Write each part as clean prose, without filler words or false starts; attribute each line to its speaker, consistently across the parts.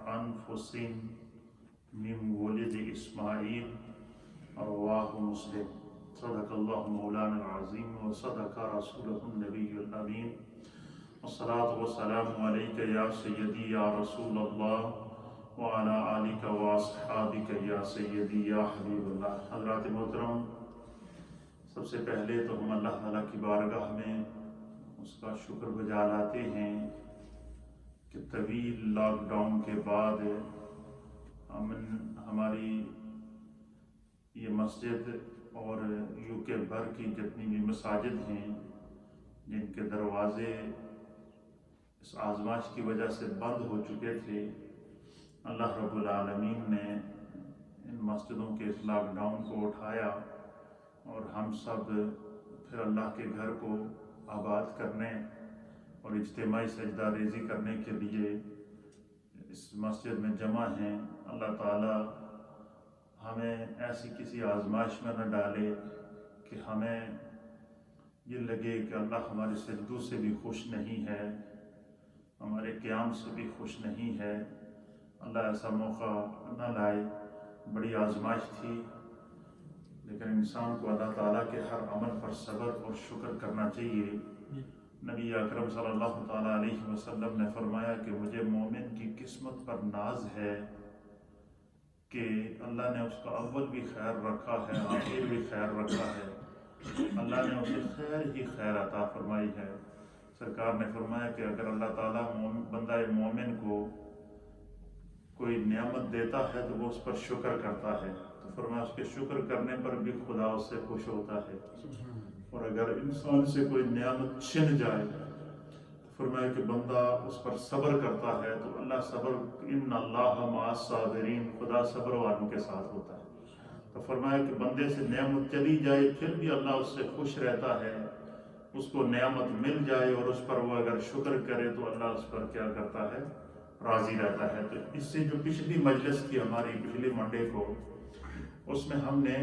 Speaker 1: أنفس من ولد إسماعيل رواه مسلم صدق الله مولانا العظيم وصدق رسوله النبي الأمين والصلاة والسلام عليك يا سيدي يا رسول الله وعلى آلك وأصحابك يا سيدي يا حبیب اللہ۔ حضرات محترم، سب سے پہلے تو ہم اللہ تعالیٰ کی بارگاہ میں اس کا شکر بجا لاتے ہیں کہ طویل لاک ڈاؤن کے بعد ہماری یہ مسجد اور یو کے بھر کی جتنی بھی مساجد ہیں جن کے دروازے اس آزمائش کی وجہ سے بند ہو چکے تھے، اللہ رب العالمین نے ان مسجدوں کے اس لاک ڈاؤن کو اٹھایا اور ہم سب پھر اللہ کے گھر کو آباد کرنے اور اجتماعی سجدہ ریزی کرنے کے لیے اس مسجد میں جمع ہیں۔ اللہ تعالی ہمیں ایسی کسی آزمائش میں نہ ڈالے کہ ہمیں یہ لگے کہ اللہ ہمارے سجدوں سے بھی خوش نہیں ہے، ہمارے قیام سے بھی خوش نہیں ہے۔ اللہ ایسا موقع نہ لائے۔ بڑی آزمائش تھی، لیکن انسان کو اللہ تعالیٰ کے ہر عمل پر صبر اور شکر کرنا چاہیے۔ نبی اکرم صلی اللہ تعالیٰ علیہ وسلم نے فرمایا کہ مجھے مومن کی قسمت پر ناز ہے کہ اللہ نے اس کا اول بھی خیر رکھا ہے، آخر بھی خیر رکھا ہے، اللہ نے اسے خیر ہی خیر عطا فرمائی ہے۔ سرکار نے فرمایا کہ اگر اللہ تعالیٰ بندہ مومن کو کوئی نعمت دیتا ہے تو وہ اس پر شکر کرتا ہے، تو فرمایا اس کے شکر کرنے پر بھی خدا اس سے خوش ہوتا ہے۔ اور اگر انسان سے کوئی نعمت چھن جائے تو فرمایا کہ بندہ اس پر صبر کرتا ہے تو اللہ صبر، ان اللہ مع الصابرین، خدا صبر والوں کے ساتھ ہوتا ہے۔ تو فرمایا کہ بندے سے نعمت چلی جائے پھر بھی اللہ اس سے خوش رہتا ہے، اس کو نعمت مل جائے اور اس پر وہ اگر شکر کرے تو اللہ اس پر کیا کرتا ہے، راضی رہتا ہے۔ تو اس سے جو پچھلی مجلس تھی ہماری پچھلی منڈے کو، اس میں ہم نے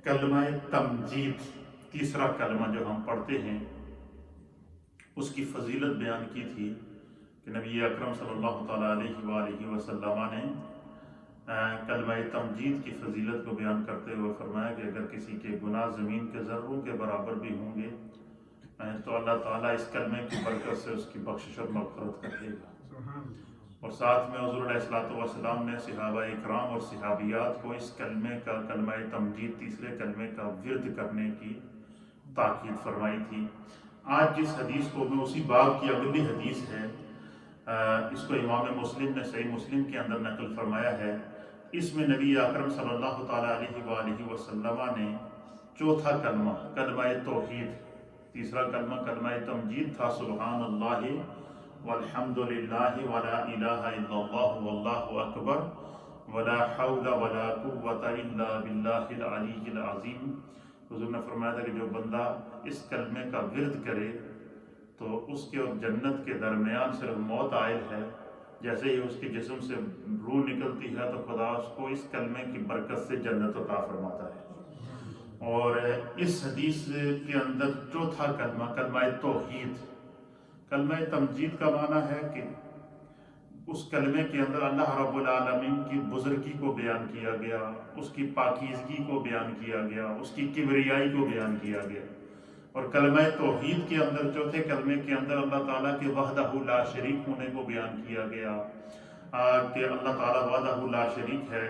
Speaker 1: کلمہ تمجید، تیسرا کلمہ جو ہم پڑھتے ہیں، اس کی فضیلت بیان کی تھی کہ نبی اکرم صلی اللہ تعالیٰ علیہ وآلہ وسلم نے کلمہ تمجید کی فضیلت کو بیان کرتے ہوئے فرمایا کہ اگر کسی کے گناہ زمین کے ذروں کے برابر بھی ہوں گے تو اللہ تعالیٰ اس کلمے کی برکت سے اس کی بخشش اور مغفرت کر دے گا۔ اور ساتھ میں حضور علیہ الصلوۃ والسلام نے صحابہ اکرام اور صحابیات کو اس کلمے کا، کلمہ تمجید تیسرے کلمے کا ورد کرنے کی تاکید فرمائی تھی۔ آج جس حدیث کو میں اسی باب کی اگلی حدیث ہے، اس کو امام مسلم نے صحیح مسلم کے اندر نقل فرمایا ہے۔ اس میں نبی اکرم صلی اللہ تعالیٰ علیہ وآلہ وسلم نے چوتھا کلمہ، کلمہ توحید، تیسرا کلمہ کلمہ تمجید تھا، سبحان اللہ والحمد للہ ولا الہ الا اللہ واللہ اکبر ولا حول ولا قوة الا باللہ العلی العظیم۔ حضور نے فرمایا تھا کہ جو بندہ اس کلمے کا ورد کرے تو اس کے اور جنت کے درمیان صرف موت عائد ہے، جیسے ہی اس کے جسم سے روح نکلتی ہے تو خدا اس کو اس کلمے کی برکت سے جنت عطا فرماتا ہے۔ اور اس حدیث کے اندر چوتھا کلمہ، کلمہ توحید، کلمہ تمجید کا معنی ہے کہ اس کلمے کے اندر اللہ رب العالمین کی بزرگی کو بیان کیا گیا، اس کی پاکیزگی کو بیان کیا گیا، اس کی کبریائی کو بیان کیا گیا۔ اور کلمہ توحید کے اندر، چوتھے کلمے کے اندر، اللہ تعالیٰ کے وحدہ لا شریک ہونے کو بیان کیا گیا کہ اللہ تعالیٰ وحدہ لا شریک ہے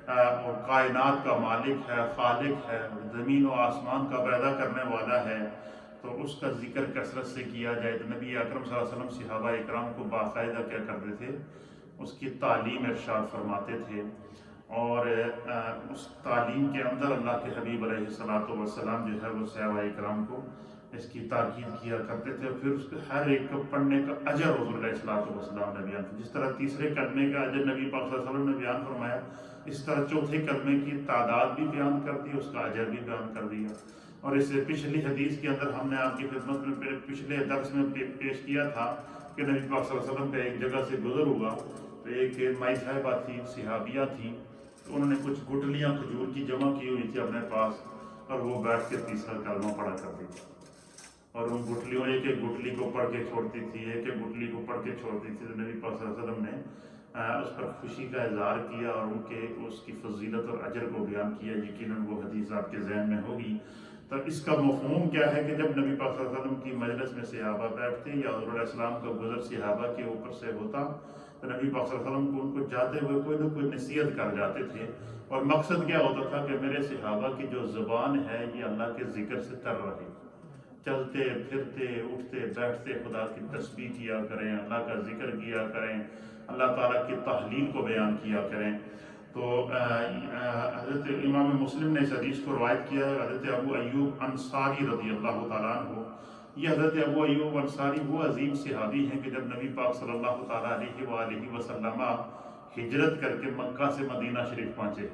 Speaker 1: اور کائنات کا مالک ہے، خالق ہے، زمین و آسمان کا پیدا کرنے والا ہے۔ تو اس کا ذکر کثرت سے کیا جائے تو نبی اکرم صلی اللہ علیہ وسلم صحابہ اکرام کو باقاعدہ کیا کرتے تھے، اس کی تعلیم ارشاد فرماتے تھے، اور اس تعلیم کے اندر اللہ کے حبیب علیہ الصلوۃ والسلام جو ہے وہ صحابہ اکرام کو اس کی تاکید کیا کرتے تھے، اور پھر اس کے ہر ایک کو پڑھنے کا اجر حضور علیہ الصلوۃ والسلام نے بیان کیا۔ جس طرح تیسرے کلمے کا اجر نبی پاک صلی اللہ علیہ وسلم نے بیان فرمایا، اس طرح چوتھے کلمے کی تعداد بھی بیان کر دی، اس کا اجر بھی بیان کر دیا۔ اور اس پچھلی حدیث کے اندر ہم نے آپ کی خدمت میں پچھلے درس میں پیش کیا تھا کہ نبی پاک صلی اللہ علیہ وسلم کا ایک جگہ سے گزر ہوا تو ایک مائی صاحبہ تھی، صحابیہ تھی، تو انہوں نے کچھ گٹلیاں کھجور کی جمع کی ہوئی تھی اپنے پاس، اور وہ بیٹھ کے تیسرا کلمہ پڑھا کرتی تھی، اور ان گٹلیوں ایک ایک گٹلی کو پڑھ کے چھوڑتی تھی، ایک ایک گٹلی کو پڑھ کے چھوڑتی تھی۔ تو نبی پاک صلی اللہ علیہ وسلم نے اس پر خوشی کا اظہار کیا اور ان کے اس کی فضیلت اور اجر کو بیان کیا۔ یقیناً وہ حدیث آپ کے ذہن میں ہوگی۔ تو اس کا مفہوم کیا ہے کہ جب نبی پاک صلی اللہ علیہ وسلم کی مجلس میں صحابہ بیٹھتے یا حضور علیہ السلام کا گزر صحابہ کے اوپر سے ہوتا تو نبی پاک صلی اللہ علیہ وسلم کو ان کو جاتے ہوئے کوئی نہ کوئی نصیحت کر جاتے تھے، اور مقصد کیا ہوتا تھا کہ میرے صحابہ کی جو زبان ہے یہ اللہ کے ذکر سے تر رہے، چلتے پھرتے اٹھتے بیٹھتے خدا کی تسبیح کیا کریں، اللہ کا ذکر کیا کریں، اللہ تعالیٰ کی تحلیل کو بیان کیا کریں۔ تو حضرت امام مسلم نے اس حدیث کو روایت کیا ہے، حضرت ابو ایوب انصاری رضی اللہ تعالیٰ عنہ۔ یہ حضرت ابو ایوب انصاری وہ عظیم صحابی ہیں کہ جب نبی پاک صلی اللہ تعالیٰ علیہ وآلہ وسلم ہجرت کر کے مکہ سے مدینہ شریف پہنچے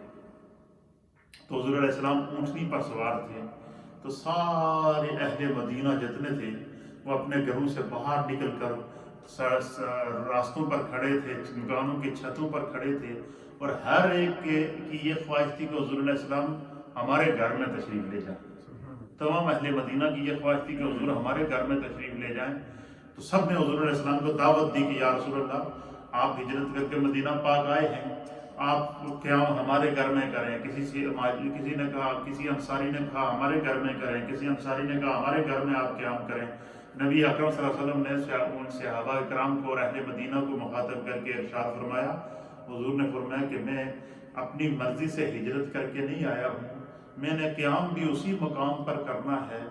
Speaker 1: تو حضور علیہ السلام اونٹنی پر سوار تھے، تو سارے اہل مدینہ جتنے تھے وہ اپنے گھروں سے باہر نکل کر راستوں پر کھڑے تھے، مکانوں کی چھتوں پر کھڑے تھے، اور ہر ایک کی یہ خواہش تھی کہ حضور علیہ السلام ہمارے گھر میں تشریف لے جائیں۔ تمام اہل مدینہ کی یہ خواہش تھی کہ حضور ہمارے گھر میں تشریف لے جائیں۔ تو سب نے حضور علیہ السلام کو دعوت دی کہ یا رسول اللہ، آپ ہجرت کر کے مدینہ پاک آئے ہیں، آپ قیام ہمارے گھر میں کریں۔ کسی نے کہا، کسی انصاری نے کہا ہمارے گھر میں کریں، کسی انصاری نے کہا ہمارے گھر میں آپ قیام کریں۔ نبی اکرم صلی اللہ علیہ وسلم نے ان صحابہ کرام کو اور اہل مدینہ کو مخاطب کر کے ارشاد فرمایا، حضور نے فرمایا کہ میں اپنی مرضی سے ہجرت کر کے نہیں آیا ہوں، میں نے قیام بھی اسی مقام پر کرنا ہے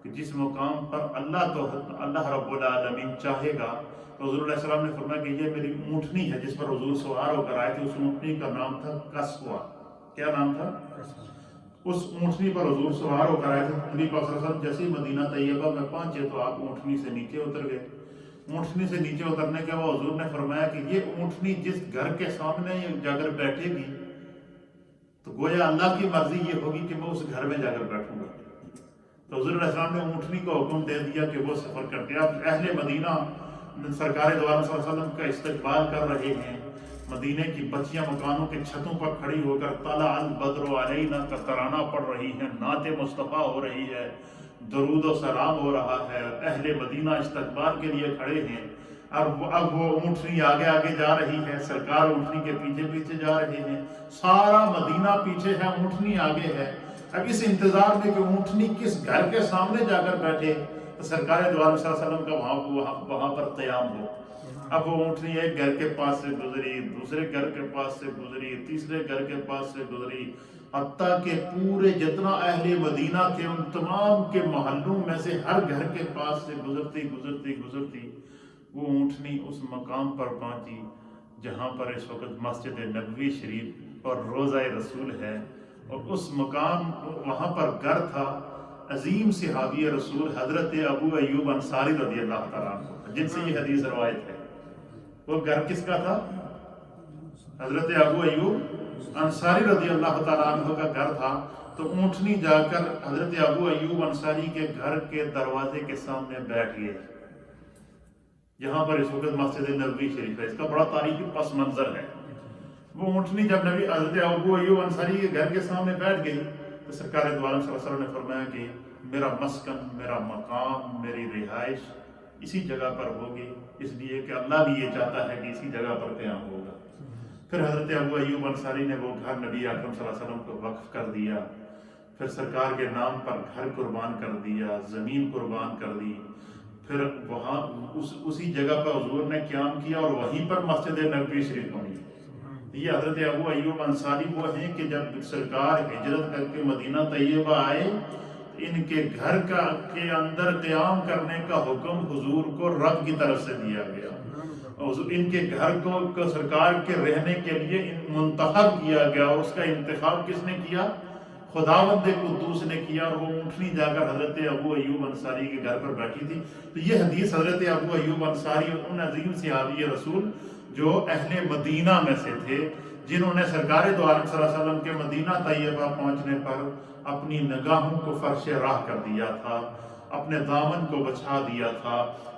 Speaker 1: کہ جس مقام پر اللہ رب العالمین چاہے گا۔ تو حضور علیہ السلام نے فرمایا کہ یہ میری اونٹنی ہے جس پر حضور سوار ہو کر آئے تھے، اس اونٹنی کا نام تھا قصوہ۔ کیا نام تھا؟ اس اونٹنی پر حضور سوار ہو کر آئے تھے۔ نبی پاک صلی اللہ علیہ وسلم جیسے مدینہ طیبہ میں پہنچے تو آپ اونٹنی سے نیچے اتر گئے۔ اونٹنی سے نیچے اترنے کے بعد حضور نے فرمایا کہ یہ اونٹنی جس گھر کے سامنے جا کر بیٹھے گی تو گویا اللہ کی مرضی یہ ہوگی کہ میں اس گھر میں جا کر بیٹھوں گا۔ تو حضور علیہ السلام نے اونٹنی کو حکم دے دیا کہ وہ سفر کرتے ہیں۔ اب اہل مدینہ سرکار دو عالم صلی اللہ علیہ وسلم کا استقبال کر رہے ہیں، مدینے کی بچیاں مکانوں کے چھتوں پر کھڑی ہو کر طلع البدر علینا کا ترانہ پڑھ رہی ہیں، نعت مصطفیٰ ہو رہی ہے، درود و سلام ہو رہا ہے، اہل مدینہ استقبال کے لیے کھڑے ہیں۔ اب وہ اونٹنی آگے آگے جا رہی ہے، سرکار اونٹنی کے پیچھے پیچھے جا رہے ہیں، سارا مدینہ پیچھے ہے، اونٹنی آگے ہے۔ اب اس انتظار میں کہ اونٹنی کس گھر کے سامنے جا کر بیٹھے تو سرکار دو عالم صلی اللہ علیہ وسلم کا وہاں پر قیام ہو۔ اب وہ اونٹنی ایک گھر کے پاس سے گزری، دوسرے گھر کے پاس سے گزری، تیسرے گھر کے پاس سے گزری، حتیٰ کہ پورے جتنا اہل مدینہ تھے ان تمام کے محلوں میں سے ہر گھر کے پاس سے گزرتی وہ اونٹنی اس مقام پر پہنچی جہاں پر اس وقت مسجد نبوی شریف اور روضہ رسول ہے، اور اس مقام وہاں پر گھر تھا عظیم صحابی رسول حضرت ابو ایوب انصاری رضی اللہ تعالیٰ عنہ، جن سے یہ حدیث روایت ہے۔ وہ گھر کس کا تھا؟ حضرت ابو ایوب انصاری رضی اللہ تعالیٰ عنہ کا گھر تھا۔ تو اونٹنی جا کر حضرت ابو ایوب انصاری کے گھر کے دروازے کے سامنے بیٹھ گئے، جہاں پر اس وقت مسجد نبوی شریف ہے۔ اس کا بڑا تاریخی پس منظر ہے۔ وہ اونٹنی جب نبی حضرت ابو ایوب انصاری کے گھر کے سامنے بیٹھ گئی تو سرکار دو عالم صلی اللہ علیہ وسلم نے فرمایا کہ میرا مسکن، میرا مقام، میری رہائش اسی جگہ پر ہوگی، اس لیے کہ اللہ بھی یہ چاہتا ہے کہ اسی جگہ پر قیام ہوگا۔ پھر حضرت ابو ایوب انصاری نے وہ گھر نبی اکرم صلی اللہ علیہ وسلم کو وقف کر دیا، پھر سرکار کے نام پر گھر قربان کر دیا، زمین قربان کر دی، پھر وہاں اسی جگہ پر حضور نے قیام کیا اور وہیں پر مسجد نبوی شریف بنی۔ یہ حضرت ابو ایوب انصاری وہ ہیں کہ جب سرکار ہجرت کر کے مدینہ طیبہ آئے، ان کے گھر کے اندر قیام کرنے کا حکم حضور کو رب کی طرف سے دیا گیا۔ ان کے گھر کو سرکار کے رہنے کے لیے منتخب کیا گیا، اور اس کا انتخاب کس نے کیا؟ خداوند قدوس نے کیا، اور وہ اونٹنی جا کر حضرت ابو ایوب انصاری کے گھر پر بیٹھی تھی۔ تو یہ حدیث حضرت ابو ایوب انصاری ان عظیم صحابی رسول جو اہل مدینہ میں سے تھے، جنہوں نے سرکار دو عالم صلی اللہ علیہ وسلم کے مدینہ طیبہ پہنچنے پر اپنی نگاہوں کو فرش راہ کر دیا تھا، اپنے دامن کو بچھا دیا تھا،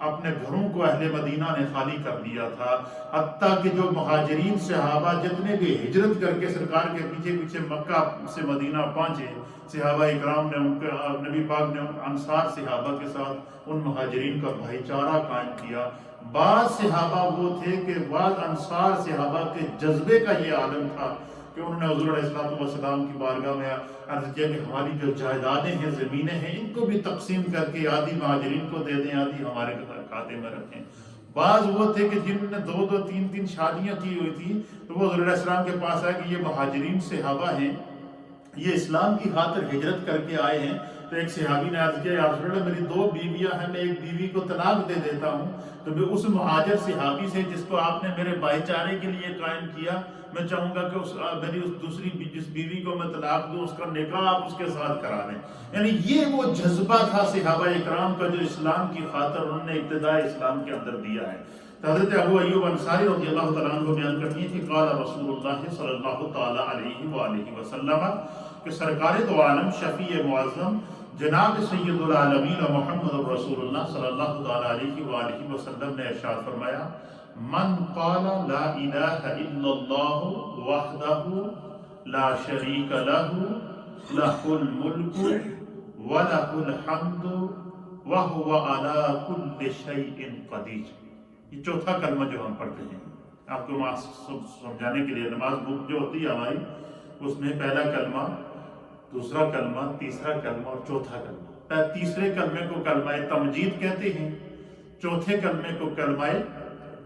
Speaker 1: اپنے گھروں کو اہل مدینہ نے خالی کر دیا تھا، حتیٰ کہ جو مہاجرین صحابہ جتنے بھی ہجرت کر کے سرکار کے پیچھے پیچھے مکہ سے مدینہ پہنچے، صحابہ اکرام نے ان کے نبی پاک نے انصار صحابہ کے ساتھ ان مہاجرین کا بھائی چارہ قائم کیا، بعض صحابہ وہ تھے کہ بعض انصار صحابہ کے جذبے کا یہ عالم تھا کہ انہوں نے حضور علیہ السلام کی بارگاہ میں عرض کیا کہ ہماری جو جائیدادیں ہیں، زمینیں ہیں، ان کو بھی تقسیم کر کے آدھی مہاجرین کو دے دیں، آدھی ہمارے کھاتے میں رکھیں۔ بعض وہ تھے کہ جن نے 2 3 شادیاں کی ہوئی تھی، تو وہ حضور علیہ السلام کے پاس آئے کہ یہ مہاجرین صحابہ ہیں، یہ اسلام کی خاطر ہجرت کر کے آئے ہیں۔ تو ایک صحابی نے عرض کیا یا رسول اللہ میری 2 بیویاں ہیں، میں ایک بیوی کو طلاق دے دیتا ہوں، تو میں اس مہاجر صحابی سے جس کو آپ نے میرے بھائی چارے کے لیے قائم کیا، میں چاہوں گا کہ میری اس دوسری جس بیوی کو میں طلاق دوں، اس کا نکاح آپ اس کے ساتھ کرا دیں۔ یعنی یہ وہ جذبہ تھا صحابہ اکرام کا جو اسلام کی خاطر انہوں نے ابتداء اسلام کے اندر دیا ہے۔ حضرت ابو ایوب انصاری رضی اللہ تعالیٰ عنہ بیان کرتی ہیں کہ قال رسول اللہ صلی اللہ تعالیٰ علیہ وآلہ وسلم کہ سرکار دو عالم شفیع معظم جناب سید العالمین محمد رسول اللہ صلی اللہ تعالیٰ علیہ وآلہ وسلم نے ارشاد فرمایا من قال لا الہ الا اللہ وحدہ لا شریک لہ لہ الملک ولہ الحمد وہو علی کل شیء قدیر۔ یہ چوتھا کلمہ جو ہم پڑھتے ہیں، آپ کو سمجھانے کے لیے نماز بک جو ہوتی ہے ہماری، اس میں پہلا کلمہ، دوسرا کلمہ، تیسرا کلمہ اور چوتھا کلمہ۔ تیسرے کلمے کو کلمہ تمجید کہتے ہیں، چوتھے کلمے کو کلمہ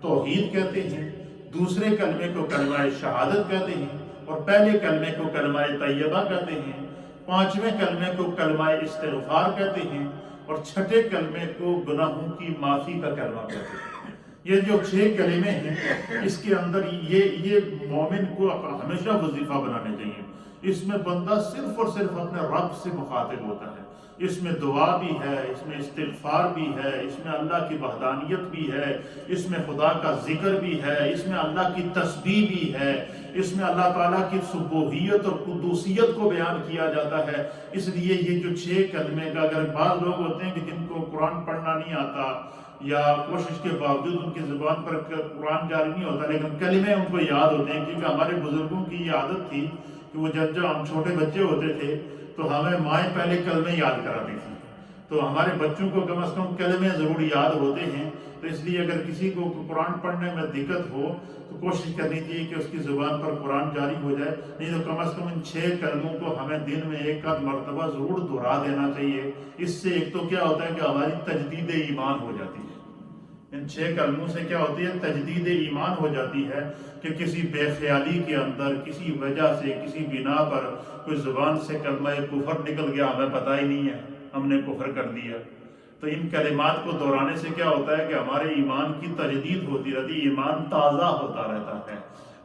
Speaker 1: توحید کہتے ہیں، دوسرے کلمے کو کلمہ شہادت کہتے ہیں، اور پہلے کلمے کو کلمہ طیبہ کہتے ہیں، پانچویں کلمے کو کلمہ استغفار کہتے ہیں، اور چھٹے کلمے کو گناہوں کی معافی کا کلمہ کہتے ہیں۔ یہ جو 6 کلمے ہیں، اس کے اندر یہ مومن کو ہمیشہ وظیفہ بنانے چاہیے۔ اس میں بندہ صرف اور صرف اپنے رب سے مخاطب ہوتا ہے، اس میں دعا بھی ہے، اس میں استغفار بھی ہے، اس میں اللہ کی وحدانیت بھی ہے، اس میں خدا کا ذکر بھی ہے، اس میں اللہ کی تسبیح بھی ہے، اس میں اللہ تعالیٰ کی سبوحیت اور قدوسیت کو بیان کیا جاتا ہے۔ اس لیے یہ جو 6 کلمے کا، اگر بعض لوگ ہوتے ہیں کہ جن کو قرآن پڑھنا نہیں آتا یا کوشش کے باوجود ان کی زبان پر قرآن جاری نہیں ہوتا، لیکن کلمے ان کو یاد ہوتے ہیں، کیونکہ ہمارے بزرگوں کی یہ عادت تھی کہ وہ جب ہم چھوٹے بچے ہوتے تھے تو ہمیں مائیں پہلے کلمے یاد کراتی تھی، تو ہمارے بچوں کو کم از کم کلمے ضرور یاد ہوتے ہیں۔ تو اس لیے اگر کسی کو قرآن پڑھنے میں دقت ہو تو کوشش کرنی چاہیے کہ اس کی زبان پر قرآن جاری ہو جائے، نہیں تو کم از کم ان 6 کلموں کو ہمیں دن میں 1 مرتبہ ضرور دہرا دینا چاہیے۔ اس سے ایک تو کیا ہوتا ہے کہ ہماری تجدید ایمان ہو جاتی ہے، ان 6 کلموں سے کیا ہوتی ہے؟ تجدید ایمان ہو جاتی ہے کہ کسی بے خیالی کے اندر، کسی وجہ سے، کسی بنا پر کوئی زبان سے کلمہ کفر نکل گیا، ہمیں پتہ ہی نہیں ہے، ہم نے کفر کر دیا۔ تو ان کلمات کو دہرانے سے کیا ہوتا ہے کہ ہمارے ایمان کی تجدید ہوتی رہتی ہے، ایمان تازہ ہوتا رہتا ہے۔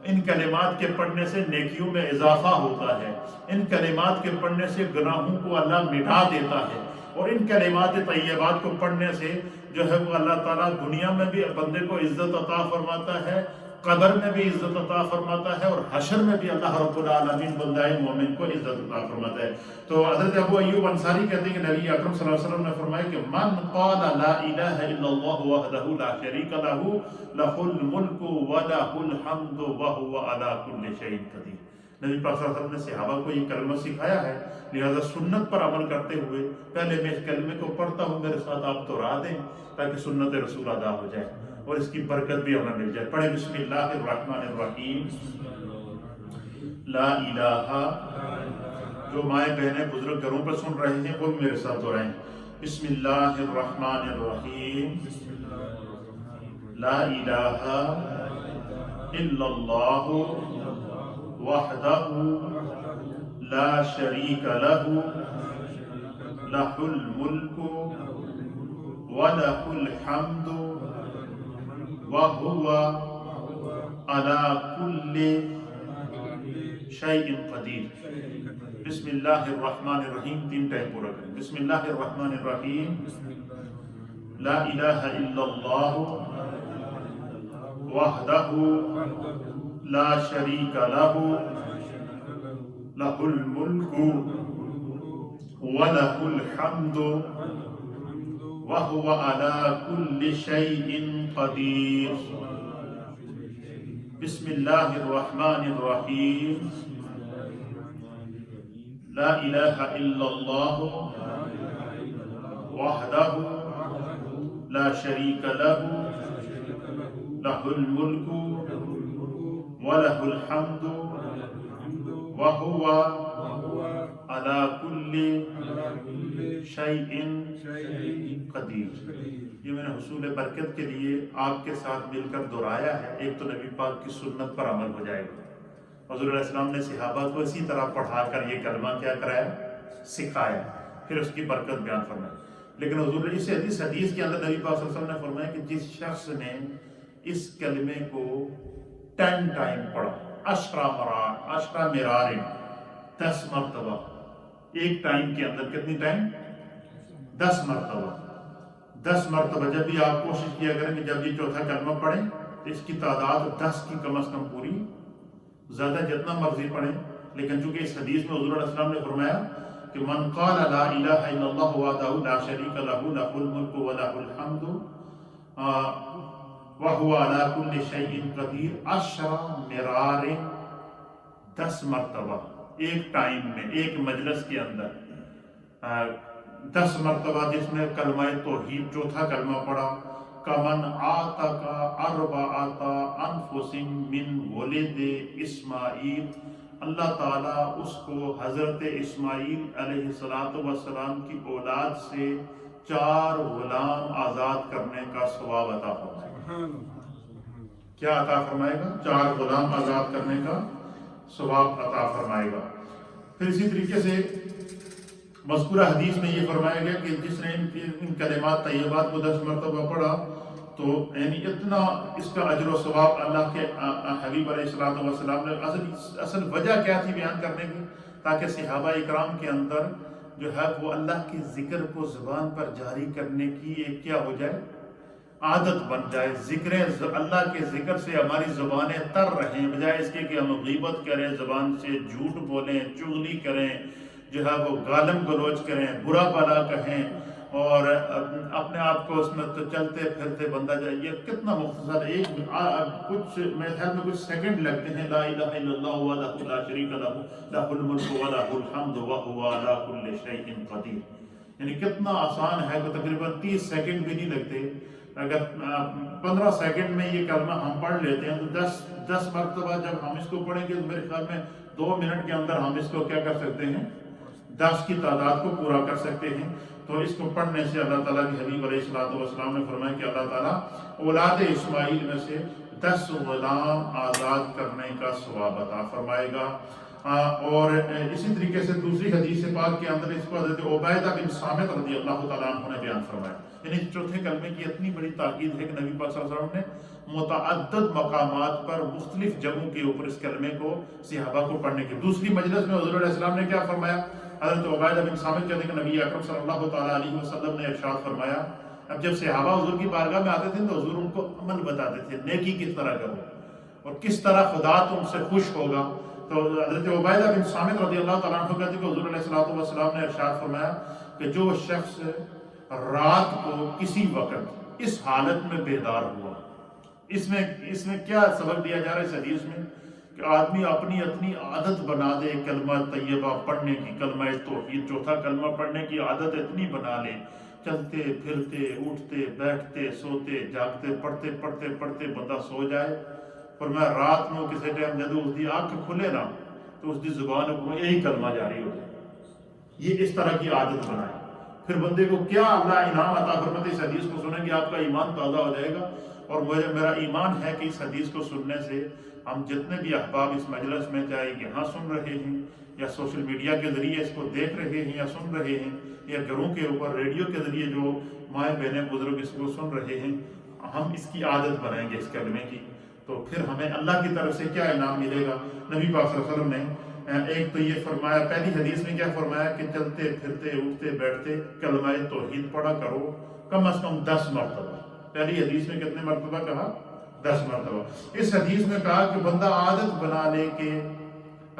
Speaker 1: ان کلمات کے پڑھنے سے نیکیوں میں اضافہ ہوتا ہے، ان کلمات کے پڑھنے سے گناہوں کو اللہ مٹا دیتا ہے، اور ان کلمات طیبات کو پڑھنے سے جو ہے وہ اللہ تعالیٰ دنیا میں بھی بندے کو عزت عطا فرماتا ہے، قبر میں بھی عزت عطا فرماتا ہے، اور حشر میں بھی اللہ رب العالمین بندہ مومن کو عزت عطا فرماتا ہے۔ تو حضرت ابو ایوب انصاری کہتے ہیں کہ نبی اکرم صلی اللہ علیہ وسلم نے فرمایا کہ من قال لا الہ الا اللہ وحدہ لا شریک لہ لہ الملک ولہ الحمد وہو علی کل شیء قدیر۔ نبی پاک صلی اللہ علیہ وسلم نے صحابہ کو یہ کلمہ سکھایا ہے، لہذا سنت پر عمل کرتے ہوئے پہلے میں اس کلمے کو پڑھتا ہوں، میرے ساتھ آپ دہرا دیں تاکہ سنت رسول ادا ہو جائے اور اس کی برکت بھی ہمیں مل جائے۔ پڑھیں بسم اللہ الرحمن الرحیم۔ لا الہ، جو مائیں بہنیں بزرگ گھروں پر سن رہے ہیں وہ بھی میرے ساتھ دہرائیں، بسم اللہ الرحمن الرحیم۔ لا الہ الا اللہ وحدہ لا شریک لہ لہ الملک وَلَهُ الْحَمْدُ وَهُوَ عَلَى كُلِّ شَيْءٍ قَدِيرٌ۔ بسم اللہ الرحمن الرحیم 3 ٹائم پورا کریں۔ بسم اللہ الرحمن الرحیم۔ لا الہ الا اللہ وحدہ لا شریک لہ لہ الملک وَلَهُ الْحَمْدُ وَهُوَ عَلَى كُلِّ شَيْءٍ قَدِيرٌ۔ بسم اللہ الرحمن الرحیم۔ لا الہ الا اللہ وحدہ لا شریک لہ لہ الملک ولہ الحمد وہو علی کل شیء قدیر۔ یہ میں نے حصول برکت کے لیے آپ کے ساتھ مل کر دہرایا ہے۔ ایک تو نبی پاک کی سنت پر عمل ہو جائے گا، حضور علیہ السلام نے صحابہ کو اسی طرح پڑھا کر یہ کلمہ کیا کرایا، سکھایا، پھر اس کی برکت بیان فرمائی۔ لیکن حضور اس حدیث کے اندر نبی پاک صلی اللہ علیہ وسلم نے فرمایا کہ جس شخص نے اس کلمے کو 10 ٹائم پڑھا، 10 مرار، 10 مرتبہ، ایک ٹائم کے اندر کتنی ٹائم، 10 مرتبہ، 10 مرتبہ۔ جب بھی آپ کوشش کیا کریں کہ جب یہ چوتھا کلمہ پڑھیں تو اس کی تعداد 10 کی کم از کم پوری، زیادہ جتنا مرضی پڑھیں، لیکن چونکہ اس حدیث میں حضور علیہ السلام نے فرمایا کہ من قال لا الہ الا اللہ وحدہ لا شریک لہ لہ الملک ولہ الحمد وہو علی کل شیء قدیر 10 مرار، 10 مرتبہ ایک ٹائم میں، ایک مجلس کے اندر 10 مرتبہ جس نے کلمہ توحید چوتھا کلمہ پڑھا، کمن آتک اربعۃ انفس من ولد اسماعیل، اللہ تعالیٰ اس کو حضرت اسماعیل علیہ السلام کی اولاد سے 4 غلام آزاد کرنے کا ثواب عطا فرمائے گا۔ کیا عطا فرمائے گا؟ 4 غلام آزاد کرنے کا ثواب عطا فرمائے گا۔ پھر اسی طریقے سے مذکورہ حدیث میں یہ فرمایا گیا کہ جس نے ان کلمات طیبات کو 10 مرتبہ پڑھا تو یعنی اتنا اس کا اجر و ثواب اللہ کے حبیب علیہ السلام نے اصل وجہ کیا تھی بیان کرنے کی، تاکہ صحابہ اکرام کے اندر جو ہے وہ اللہ کے ذکر کو زبان پر جاری کرنے کی ایک کیا ہو جائے، عادت بن جائے۔ ذکر اللہ کے ذکر سے ہماری زبانیں تر رہیں، بجائے اس کے کہ ہم غیبت کریں، زبان سے جھوٹ بولیں، چغلی کریں، جو ہے وہ گالم گلوچ کریں، برا بھلا کہیں، اور اپنے آپ کو اس میں تو چلتے پھرتے بندہ جائے۔ یہ کتنا مختصر ایک کچھ میرے خیال میں کچھ سیکنڈ لگتے ہیں، لا الہ الا اللہ وحدہ لا شریک لہ لہ الملک ولہ الحمد وہو علی کل شیء قدیر۔ یعنی کتنا آسان ہے کہ تقریباً 30 سیکنڈ بھی نہیں لگتے۔ اگر 15 سیکنڈ میں یہ کلمہ ہم پڑھ لیتے ہیں تو 10 مرتبہ جب ہم اس کو پڑھیں گے تو میرے خیال میں 2 منٹ کے اندر ہم اس کو کیا کر سکتے ہیں، 10 کی تعداد کو پورا کر سکتے ہیں۔ تو اس کو پڑھنے سے اللہ تعالیٰ کے حبیب علیہ السلام نے فرمایا کہ اللہ تعالیٰ اولاد اسماعیل میں سے 10 غلام آزاد کرنے کا ثواب عطا فرمائے گا۔ اور اسی طریقے سے دوسری حدیث پاک کے اندر اس کو حضرت عبیدہ بن صامت رضی اللہ تعالیٰ عنہ نے بیان فرمایا۔ یعنی چوتھے کلمے کی اتنی بڑی تاکید ہے کہ نبی پاک صلی اللہ علیہ وسلم نے متعدد مقامات پر مختلف جگہوں کے اوپر اس کلمے کو صحابہ کو پڑھنے کی۔ دوسری مجلس میں حضور علیہ السلام نے کیا فرمایا، حضرت عبیدہ بن صامت کہتے ہیں کہ نبی اکرم صلی اللہ تعالیٰ علیہ وسلم نے ارشاد فرمایا، اب جب صحابہ حضور کی بارگاہ میں آتے تھے تو حضور ان کو عمل بتاتے تھے، نیکی کس طرح کرو اور کس طرح خدا تم سے خوش ہوگا۔ تو حضرت عبیدہ بن صامت رضی اللہ تعالیٰ عنہ کہتے ہیں کہ حضور علیہ السلام نے ارشاد فرمایا کہ جو شخص رات کو کسی وقت اس حالت میں بیدار ہوا، اس میں کیا سبق دیا جا رہا ہے اس حدیث میں کہ آدمی اپنی عادت بنا دے کلمہ طیبہ پڑھنے کی، کلمہ توحید چوتھا کلمہ پڑھنے کی عادت اتنی بنا لے، چلتے پھرتے اٹھتے بیٹھتے سوتے جاگتے پڑھتے پڑھتے پڑھتے بندہ سو جائے، اور میں رات میں کسی ٹائم جدو اس کی آنکھ کھلے نا تو اس کی زبان کو یہی کلمہ جاری ہو جائے، یہ اس طرح کی عادت بنائے۔ پھر بندے کو کیا اللہ انعام عطا فرماتے، اس حدیث کو سنیں گے آپ کا ایمان تازہ ہو جائے گا۔ اور میرا ایمان ہے کہ اس حدیث کو سننے سے ہم جتنے بھی احباب اس مجلس میں چاہے یہاں سن رہے ہیں یا سوشل میڈیا کے ذریعے اس کو دیکھ رہے ہیں یا سن رہے ہیں یا گھروں کے اوپر ریڈیو کے ذریعے جو مائیں بہنیں بزرگ اس کو سن رہے ہیں، ہم اس کی عادت بنائیں گے اس کلمے کی، تو پھر ہمیں اللہ کی طرف سے کیا انعام ملے گا۔ نبی پاک صلی اللہ علیہ وسلم نے ایک تو یہ فرمایا، پہلی حدیث میں کیا فرمایا کہ چلتے پھرتے اٹھتے بیٹھتے کلمہ توحید پڑھا کرو کم از کم 10 مرتبہ۔ پہلی حدیث میں کتنے مرتبہ کہا؟ 10 مرتبہ۔ اس حدیث میں کہا کہ بندہ عادت بنا لے کہ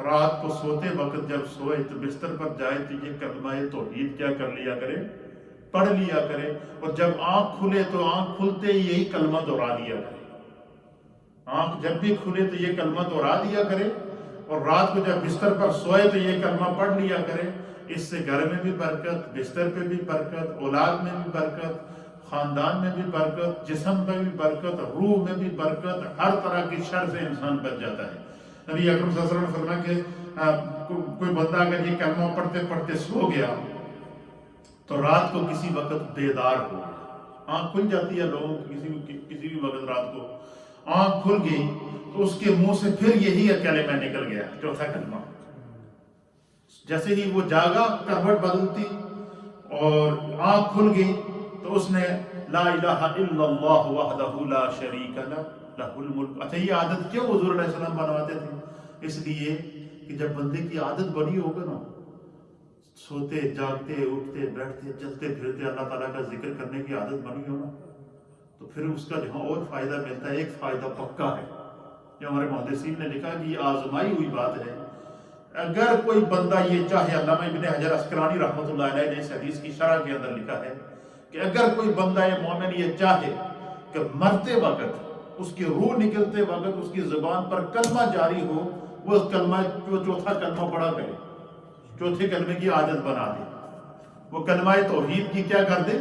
Speaker 1: رات کو سوتے وقت جب سوئے تو بستر پر جائے تو یہ کلمہ توحید کیا کر لیا کرے، پڑھ لیا کرے، اور جب آنکھ کھلے تو آنکھ کھلتے ہی یہی کلمہ دہرا دیا کرے، آنکھ جب بھی کھلے تو یہ کلمہ دہرا دیا کرے، اور رات کو جب بستر پر سوئے تو یہ کلمہ پڑھ لیا کرے۔ اس سے گھر میں بھی برکت، بستر پہ بھی برکت، اولاد میں بھی برکت، خاندان میں بھی برکت، جسم میں بھی برکت، روح میں بھی برکت، ہر طرح کی شر سے انسان بچ جاتا ہے۔ نبی اکرم صلی اللہ علیہ وسلم نے فرمایا کہ کوئی بندہ اگر یہ کلمہ پڑھتے پڑھتے سو گیا تو رات کو کسی وقت بیدار ہو گیا، آنکھ کھل جاتی ہے لوگوں کی کسی بھی وقت رات کو آنکھ کھل گئی تو اس کے منہ سے پھر یہی کلمہ نکل گیا، چوتھا کلمہ۔ جیسے ہی وہ جاگا کروٹ بدلتی اور آنکھ کھل گئی تو اس نے لا الہ الا اللہ وحدہ لا شریک لہ لہ الملک۔ اچھا یہ عادت کیوں حضور علیہ السلام بنواتے تھے؟ اس لیے کہ جب بندے کی عادت بنی ہوگا نا، سوتے جاگتے اٹھتے بیٹھتے چلتے پھرتے اللہ تعالیٰ کا ذکر کرنے کی عادت بنی ہو نا، تو پھر اس کا جہاں اور فائدہ ملتا ہے، ایک فائدہ پکا ہے جو ہمارے محدثین نے لکھا کہ یہ آزمائی ہوئی بات ہے۔ اگر کوئی بندہ یہ چاہے، علامہ ابن حجر عسقلانی رحمۃ اللہ علیہ نے اس حدیث کی شرح کے اندر لکھا ہے کہ اگر کوئی بندہ یہ مومن یہ چاہے کہ مرتے وقت اس کی روح نکلتے وقت اس کی زبان پر کلمہ جاری ہو، وہ اس کلمہ جو چوتھا کلمہ پڑھا کرے، چوتھے کلمے کی عادت بنا دے، وہ کلمہ توحید کی کیا کر دے،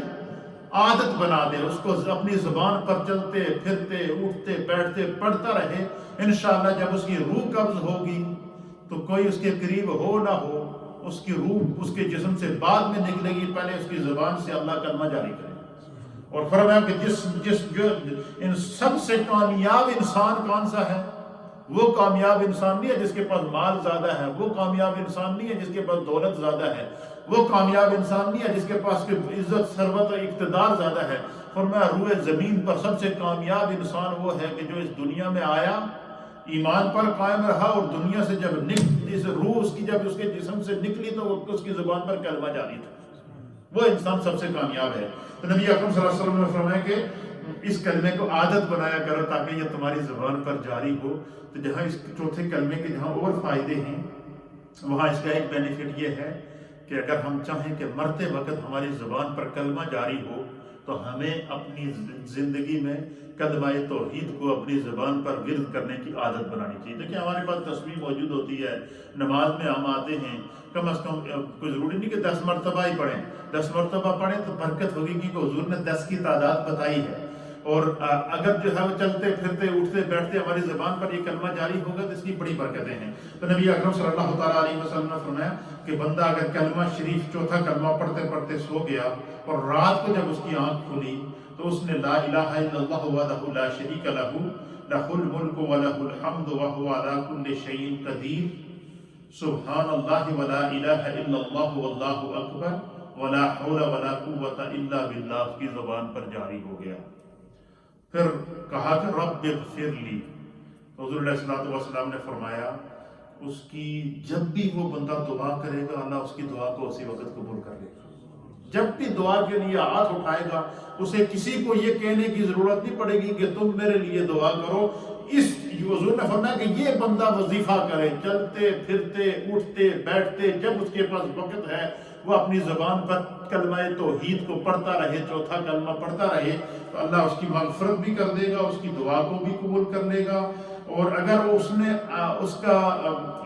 Speaker 1: عادت بنا دے، اس کو اپنی زبان پر چلتے پھرتے اٹھتے بیٹھتے پڑھتا رہے۔ انشاءاللہ جب اس کی روح قبض ہوگی تو کوئی اس کے قریب ہو نہ ہو، اس کی روح اس کے جسم سے بعد میں نکلے گی، پہلے اس کی زبان سے اللہ کلمہ جاری کرے۔ اور فرمایا کہ جو ان سب سے کامیاب انسان کون سا ہے؟ وہ کامیاب انسان نہیں ہے جس کے پاس مال زیادہ ہے، وہ کامیاب انسان نہیں ہے جس کے پاس دولت زیادہ ہے، وہ کامیاب انسان نہیں ہے جس کے پاس عزت ثروت اور اقتدار زیادہ ہے۔ فرمایا روئے زمین پر سب سے کامیاب انسان وہ ہے کہ جو اس دنیا میں آیا، ایمان پر قائم رہا، اور دنیا سے جب اس روح اس کی جب اس کے جسم سے نکلی تو وہ اس کی زبان پر کلمہ جاری تھا، وہ انسان سب سے کامیاب ہے۔ تو نبی اکرم صلی اللہ علیہ وسلم نے فرمایا کہ اس کلمے کو عادت بنایا کرو تاکہ یہ تمہاری زبان پر جاری ہو۔ تو جہاں اس چوتھے کلمے کے جہاں اور فائدے ہیں، وہاں اس کا ایک بینیفٹ یہ ہے کہ اگر ہم چاہیں کہ مرتے وقت ہماری زبان پر کلمہ جاری ہو تو ہمیں اپنی زندگی میں کلمہ توحید کو اپنی زبان پر ورد کرنے کی عادت بنانی چاہیے۔ دیکھیں ہمارے پاس تسبیح موجود ہوتی ہے، نماز میں ہم آتے ہیں، کم از کم کوئی ضروری نہیں کہ 10 مرتبہ ہی پڑھیں، 10 مرتبہ پڑھیں تو برکت ہوگی کیونکہ حضور نے 10 کی تعداد بتائی ہے۔ اور اگر جو ہے وہ چلتے پھرتے اٹھتے بیٹھتے ہماری زبان پر یہ کلمہ جاری ہوگا تو اس کی بڑی برکتیں ہیں۔ تو نبی اکرم صلی اللہ تعالیٰ علیہ وسلم نے فرمایا کہ بندہ اگر کلمہ شریف چوتھا کلمہ پڑھتے پڑھتے سو گیا اور رات کو جب اس کی آنکھ کھلی تو اس نے لا الہ الا اللہ وحدہ لا شریک لہ لہ الملک ولہ الحمد وہو علی کل شیء قدیر سبحان اللہ ولا الہ الا اللہ واللہ اکبر ولا حول ولا قوۃ الا باللہ کی زبان پر جاری ہو گیا۔ پھر کہا کہ رب اغفر لی، حضور علیہ الصلوۃ والسلام نے فرمایا اس کی جب بھی وہ بندہ دعا کرے گا اللہ اس کی دعا کو اسی وقت قبول کر لے گا۔ جب بھی دعا کے لیے ہاتھ اٹھائے گا اسے کسی کو یہ کہنے کی ضرورت نہیں پڑے گی کہ تم میرے لیے دعا کرو۔ اس حضور نے فرمایا کہ یہ بندہ وظیفہ کرے، چلتے پھرتے اٹھتے بیٹھتے جب اس کے پاس وقت ہے وہ اپنی زبان پر کلمہ توحید کو پڑھتا رہے، چوتھا کلمہ پڑھتا رہے، تو اللہ اس کی مغفرت بھی کر دے گا، اس کی دعا کو بھی قبول کر لے گا۔ اور اگر اس نے اس کا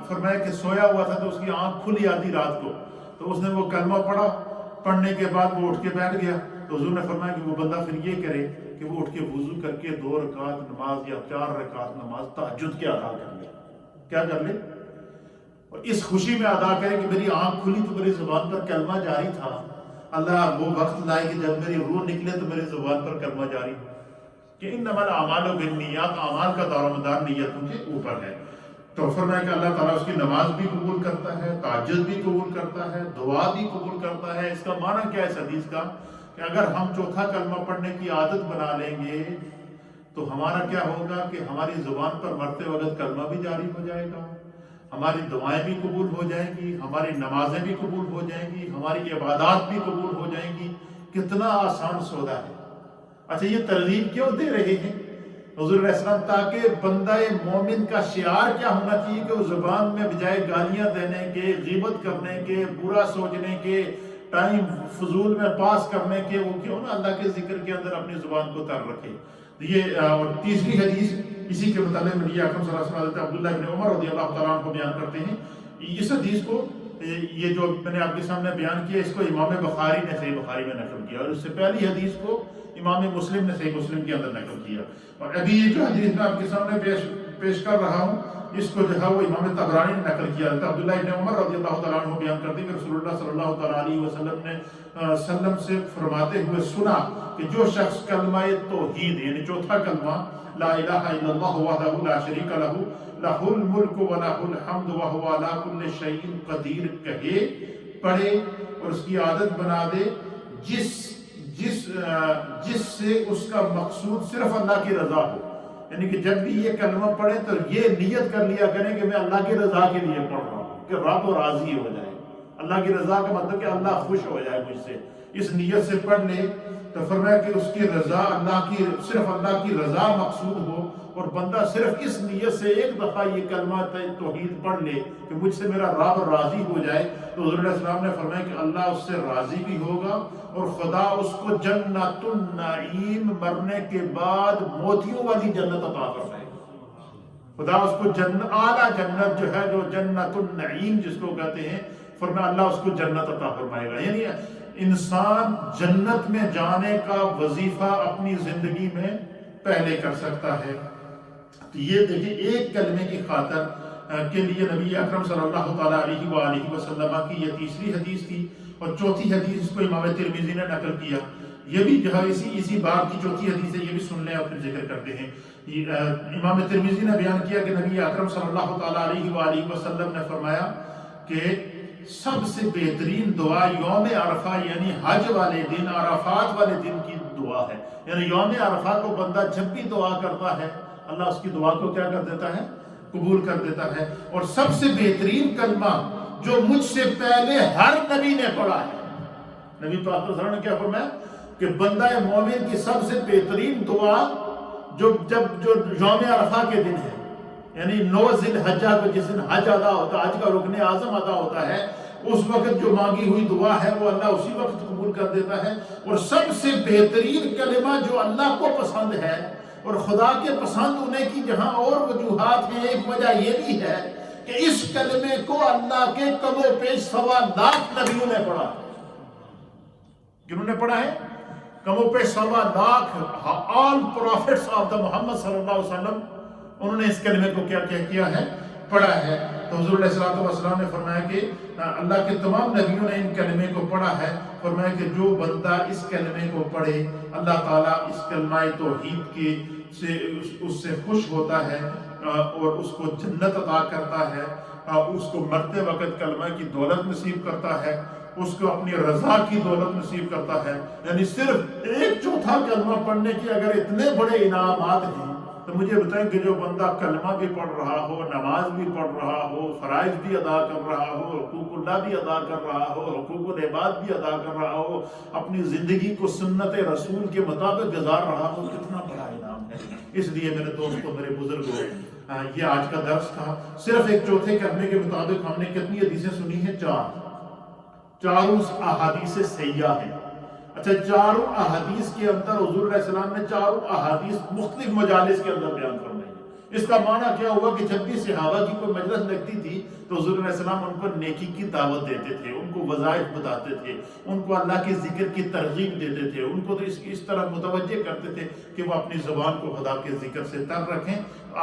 Speaker 1: فرمایا کہ سویا ہوا تھا تو اس کی آنکھ کھلی آتی رات کو تو اس نے وہ کلمہ پڑھا، پڑھنے کے بعد وہ اٹھ کے بیٹھ گیا تو حضور نے فرمایا کہ وہ بندہ پھر یہ کرے کہ وہ اٹھ کے وضو کر کے 2 رکعت نماز یا 4 رکعت نماز تہجد کے ادا کر لے۔ کیا کر لے؟ اور اس خوشی میں ادا کرے کہ میری آنکھ کھلی تو میری زبان پر کلمہ جاری تھا، اللہ وہ وقت لائے کہ جب میری روح نکلے تو میری زبان پر کلمہ جاری ہو، کہ انما الاعمال بالنیات، اعمال کا دار و مدار نیتوں کے اوپر ہے۔ تو فرمایا کہ اللہ تعالیٰ اس کی نماز بھی قبول کرتا ہے، تہجد بھی قبول کرتا ہے، دعا بھی قبول کرتا ہے۔ اس کا معنی کیا ہے اس حدیث کا؟ کہ اگر ہم چوتھا کلمہ پڑھنے کی عادت بنا لیں گے تو ہمارا کیا ہوگا کہ ہماری زبان پر مرتے وقت کلمہ بھی جاری ہو جائے گا، ہماری دعائیں بھی قبول ہو جائیں گی، ہماری نمازیں بھی قبول ہو جائیں گی، ہماری عبادات بھی قبول ہو جائیں گی۔ کتنا آسان سودا ہے۔ اچھا یہ ترغیب کیوں دے رہے ہیں حضور علیہ السلام؟ تاکہ بندہ مومن کا شعار کیا ہونا چاہیے کہ وہ زبان میں بجائے گالیاں دینے کے، غیبت کرنے کے، برا سوچنے کے، ٹائم فضول میں پاس کرنے کے، وہ کیوں نہ اللہ کے ذکر کے اندر اپنی زبان کو تر رکھے۔ یہ اور تیسری حدیث اسی کے متعلق نبی اکرم صلی اللہ علیہ وسلم حضرت عبداللہ بن عمر رضی اللہ تعالیٰ عنہ بیان کرتے ہیں۔ اس حدیث کو یہ جو میں نے آپ کے سامنے بیان کیا اس کو امام بخاری نے صحیح بخاری میں نقل کیا، اور اس سے پہلی حدیث کو
Speaker 2: امام مسلم نے صحیح مسلم کے اندر نقل کیا. اور ابھی یہ جو حدیث میں آپ کے سامنے پیش کر رہا ہوں اس کو جو ہے وہ امام طبرانی نے نقل کیا. عبداللہ ابن عمر رضی اللہ تعالیٰ عنہ بیان کرتے ہیں کہ رسول اللہ صلی اللہ تعالیٰ علیہ وسلم سے فرماتے ہوئے سنا کہ جو شخص کلمہ توحید یعنی چوتھا کلمہ لا الہ الا اللہ وحدہ لا شریک لہ لہ الملک ولہ الحمد وہو علی کل شیء قدیر کہے پڑھے اور اس کی عادت بنا دے جس سے اس کا مقصود صرف اللہ کی رضا ہو. یعنی کہ جب بھی یہ کلمہ پڑھیں تو یہ نیت کر لیا کریں کہ میں اللہ کی رضا کے لیے پڑھ رہا ہوں کہ رب راضی ہو جائے. اللہ کی رضا کا مطلب کہ اللہ خوش ہو جائے مجھ سے. اس نیت سے پڑھ لے تو فرمایا کہ اس کی رضا صرف اللہ کی رضا مقصود ہو اور بندہ صرف اس نیت سے ایک دفعہ یہ کلمہ توحید پڑھ لے کہ مجھ سے میرا رب راضی ہو جائے تو حضور علیہ السلام نے فرمایا کہ اللہ اس سے راضی بھی ہوگا اور خدا اس کو جنت النعیم مرنے کے بعد موتیوں والی جنت عطا فرمائے گا. خدا اس کو اعلیٰ جنت جو ہے جو جنت النعیم جس کو کہتے ہیں فرمایا اللہ اس کو جنت عطا فرمائے گا. یعنی انسان جنت میں جانے کا وظیفہ اپنی زندگی میں پہلے کر سکتا ہے. تو یہ دیکھیں ایک کلمے کی خاطر کے لیے نبی اکرم صلی اللہ تعالیٰ علیہ وآلہ وسلم کی یہ تیسری حدیث تھی. اور چوتھی حدیث اس کو امام ترمذی نے نقل کیا. یہ بھی جو ہے اسی باب کی چوتھی حدیث ہے. یہ بھی سن لیں اور پھر ذکر کرتے ہیں. امام ترمذی نے بیان کیا کہ نبی اکرم صلی اللہ تعالیٰ علیہ وآلہ وسلم نے فرمایا کہ سب سے بہترین دعا یوم عرفہ یعنی حج والے دن عرفات والے دن کی دعا ہے. یعنی یوم عرفہ کو بندہ جب بھی دعا کرتا ہے اللہ اس کی دعا کو کیا کر دیتا ہے؟ قبول کر دیتا ہے. اور سب سے بہترین کلمہ جو مجھ سے پہلے ہر نبی نے پڑھا ہے. نبی پاک صلی اللہ علیہ وسلم نے کیا فرمایا کہ بندہ مومن کی سب سے بہترین دعا جو یوم عرفہ کے دن ہے یعنی 9 ذی الحجہ کو جس دن حج ادا ہوتا ہے, حج کا رکن اعظم ادا ہوتا ہے, اس وقت جو مانگی ہوئی دعا ہے وہ اللہ اسی وقت قبول کر دیتا ہے. اور سب سے بہترین کلمہ جو اللہ کو پسند ہے اور خدا کے پسند ہونے کی جہاں اور وجوہات ہیں, ایک وجہ یہ بھی ہے کہ اس کلمے کو اللہ کے کم و بیش 1.25 لاکھ نبیوں نے پڑھا. جنہوں نے پڑھا ہے کم و بیش 1.25 lakh all prophets of the محمد صلی اللہ علیہ وسلم انہوں نے اس کلمے کو کیا ہے پڑھا ہے. تو حضور علیہ السلام نے فرمایا کہ اللہ کے تمام نبیوں نے ان کلمے کو پڑھا ہے. فرمایا کہ جو بندہ اس کلمے کو پڑھے اللہ تعالیٰ اس کلمہ توحید کے اس سے خوش ہوتا ہے اور اس کو جنت عطا کرتا ہے, اس کو مرتے وقت کلمہ کی دولت نصیب کرتا ہے, اس کو اپنی رضا کی دولت نصیب کرتا ہے. یعنی صرف ایک چوتھا کلمہ پڑھنے کے اگر اتنے بڑے انعامات ہیں تو مجھے بتائیں کہ جو بندہ کلمہ بھی پڑھ رہا ہو, نماز بھی پڑھ رہا ہو, فرائض بھی ادا کر رہا ہو, حقوق اللہ بھی ادا کر رہا ہو, حقوق العباد بھی ادا کر رہا ہو, اپنی زندگی کو سنت رسول کے مطابق گزار رہا ہو, کتنا بڑا انعام ہے. اس لیے میرے دوستوں, میرے بزرگوں, یہ آج کا درس تھا. صرف ایک چوتھے کلمے کے مطابق ہم نے کتنی حدیثیں سنی ہیں؟ 4. چاروں احادیث سیاح ہیں. اچھا, چاروں احادیث کے اندر حضور علیہ السلام نے چاروں احادیث مختلف مجالس کے اندر بیان فرمائی. اس کا معنی کیا ہوا کہ جب بھی صحابہ کی کوئی مجلس لگتی تھی تو حضور علیہ السلام ان کو نیکی کی دعوت دیتے تھے, ان کو وظائف بتاتے تھے, ان کو اللہ کے ذکر کی ترغیب دیتے تھے, ان کو تو اس طرح متوجہ کرتے تھے کہ وہ اپنی زبان کو خدا کے ذکر سے تر رکھیں.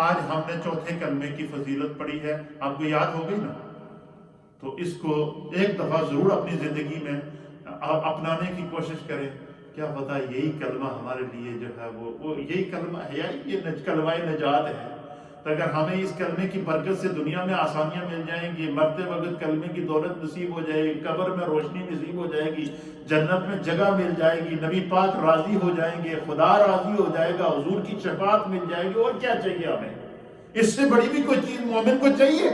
Speaker 2: آج ہم نے چوتھے کلمے کی فضیلت پڑھی ہے, آپ کو یاد ہو گئی نا؟ تو اس کو ایک دفعہ ضرور اپنی زندگی میں اپنانے کی کوشش کریں. کیا پتا یہی کلمہ ہمارے لیے جو ہے وہ یہی کلمہ ہے, یہ کلمہ نجات ہے. تو اگر ہمیں اس کلمے کی برکت سے دنیا میں آسانیاں مل جائیں گی, مرتے وقت کلمے کی دولت نصیب ہو جائے گی, قبر میں روشنی نصیب ہو جائے گی, جنت میں جگہ مل جائے گی, نبی پاک راضی ہو جائیں گے, خدا راضی ہو جائے گا, حضور کی شفاعت مل جائے گی, اور کیا چاہیے ہمیں؟ اس سے بڑی بھی کوئی چیز مومن کو چاہیے؟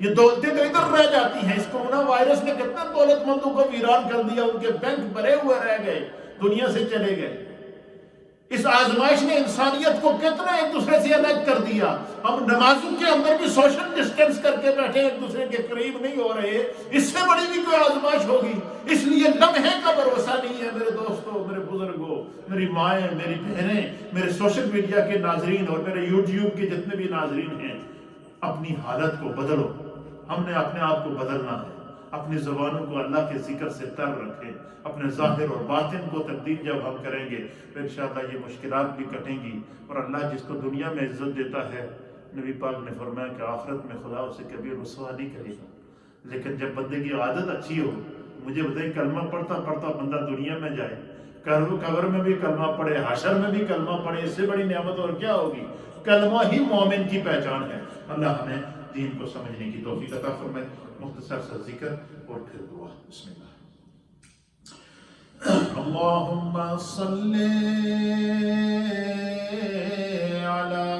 Speaker 2: یہ دولتیں تو ادھر رہ جاتی ہیں. اس کورونا وائرس نے کتنے دولت مندوں کو ویران کر دیا, ان کے بینک بھرے ہوئے رہ گئے, دنیا سے چلے گئے. اس آزمائش نے انسانیت کو کتنا ایک دوسرے سے الگ کر دیا. ہم نمازوں کے اندر بھی سوشل ڈسٹینس کر کے بیٹھے, ایک دوسرے کے قریب نہیں ہو رہے. اس سے بڑی بھی کوئی آزمائش ہوگی. اس لیے لمحے کا بھروسہ نہیں ہے میرے دوستوں, میرے بزرگوں, میری مائیں, میری بہنیں, میرے سوشل میڈیا کے ناظرین اور میرے یوٹیوب کے جتنے بھی ناظرین ہیں, اپنی حالت کو بدلو. ہم نے اپنے آپ کو بدلنا ہے.
Speaker 1: اپنی زبانوں کو اللہ کے ذکر سے تر رکھیں، اپنے ظاہر اور باطن کو تبدیل جب ہم کریں گے تو انشاءاللہ یہ مشکلات بھی کٹیں گی، اور اللہ جس کو دنیا میں عزت دیتا ہے، نبی پاک نے فرمایا کہ آخرت میں خدا اسے کبھی رسوا نہیں کرے گا۔ لیکن جب بندے کی عادت اچھی ہو، مجھے بتائیں کلمہ پڑھتا پڑھتا بندہ دنیا میں جائے، قبر میں بھی کلمہ پڑھے، حشر میں بھی کلمہ پڑھے، اس سے بڑی نعمت اور کیا ہوگی؟ کلمہ ہی مومن کی پہچان ہے۔ اللہ ہمیں دین کو سمجھنے کی توفیق عطا فرمائے۔ مختصر سا ذکر اور پھر دعا۔ بسم اللہ۔ اللہم صلی علی